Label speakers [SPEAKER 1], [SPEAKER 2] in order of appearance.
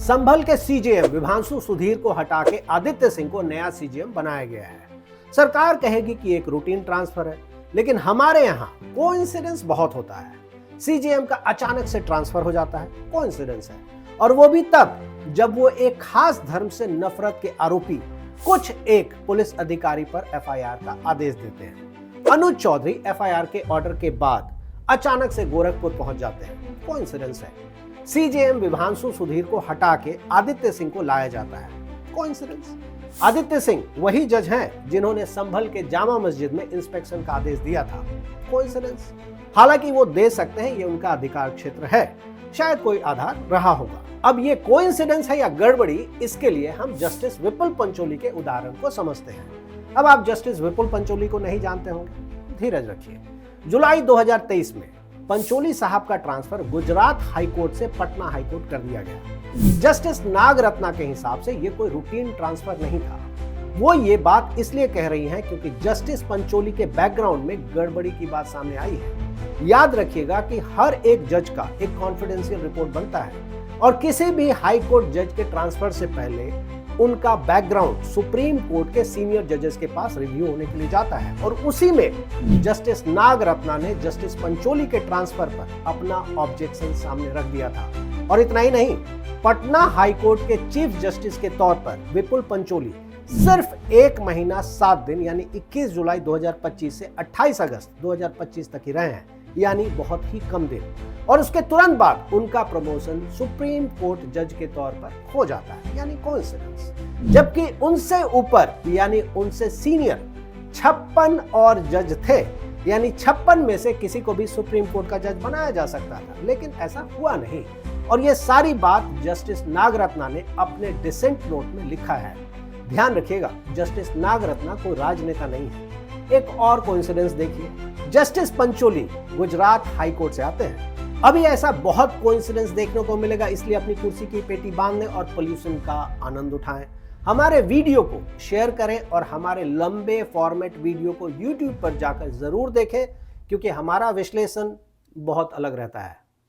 [SPEAKER 1] संभल के सीजेएम विभांशु सुधीर को हटा के आदित्य सिंह को नया सीजेएम बनाया गया है। सरकार कहेगी कि एक रूटीन ट्रांसफर है, लेकिन हमारे यहाँ कोइंसिडेंस बहुत होता है। सीजेएम का अचानक से ट्रांसफर हो जाता है, कोइंसिडेंस है, और वो भी तब जब वो एक खास धर्म से नफरत के आरोपी कुछ एक पुलिस अधिकारी पर एफआईआर का आदेश देते हैं। अनुज चौधरी एफआईआर के ऑर्डर के बाद अचानक से गोरखपुर पहुंच जाते हैं, कोइंसिडेंस है। सीजेएम विभांशु सुधीर को हटा के आदित्य सिंह को लाया जाता है, कोइंसिडेंस। आदित्य सिंह वही जज हैं जिन्होंने संभल के जामा मस्जिद में इंस्पेक्शन का आदेश दिया था, कोइंसिडेंस। हालांकि वो दे सकते हैं, ये उनका अधिकार क्षेत्र है, शायद कोई आधार रहा होगा। अब ये कोइंसिडेंस है या गड़बड़ी, इसके लिए हम जस्टिस विपुल पंचोली के उदाहरण को समझते हैं। अब आप जस्टिस विपुल पंचोली को नहीं जानते होंगे, धीरज रखिए। जुलाई 2023 में पंचोली साहब का ट्रांसफर गुजरात हाईकोर्ट से पटना हाईकोर्ट कर दिया गया। जस्टिस नागरत्ना के हिसाब से यह कोई रूटीन ट्रांसफर नहीं था। वो ये बात इसलिए कह रही हैं क्योंकि जस्टिस पंचोली के बैकग्राउंड में गड़बड़ी की बात सामने आई है। याद रखिएगा कि हर एक जज का एक कॉन्फिडेंशियल रिपोर्ट बनता है और किसी भी हाई कोर्ट जज के ट्रांसफर से पहले उनका बैकग्राउंड सुप्रीम कोर्ट के सीनियर जजेस के पास रिव्यू होने के लिए जाता है, और उसी में जस्टिस नागरत्ना ने जस्टिस पंचोली के ट्रांसफर पर अपना ऑब्जेक्शन सामने रख दिया था। और इतना ही नहीं, पटना हाई कोर्ट के चीफ जस्टिस के तौर पर विपुल पंचोली सिर्फ 1 महीना 7 दिन यानी 21 जुलाई 2025 से 28 अगस्त 2025 तक ही रहे हैं, यानी बहुत ही कम दिन। और उसके तुरंत बाद उनका प्रमोशन सुप्रीम कोर्ट जज के तौर पर हो जाता है, यानी कोइंसिडेंस। जबकि उनसे ऊपर यानी उनसे सीनियर 56 और जज थे, यानी 56 में से किसी को भी सुप्रीम कोर्ट का जज बनाया जा सकता था, लेकिन ऐसा हुआ नहीं। और ये सारी बात जस्टिस नागरत्ना ने अपने डिसेंट नोट में लिखा है। ध्यान रखिएगा, जस्टिस नागरत्ना कोई राजनेता नहीं है। एक और कोइंसिडेंस देखिए, justice Pancholi Gujarat high court से आते हैं। अभी ऐसा बहुत कोइंसिडेंस देखने को मिलेगा, इसलिए अपनी कुर्सी की पेटी बांध लें और पोल्यूशन का आनंद उठाएं। हमारे वीडियो को शेयर करें और हमारे लंबे फॉर्मेट वीडियो को YouTube पर जाकर जरूर देखें, क्योंकि हमारा विश्लेषण बहुत अलग रहता है।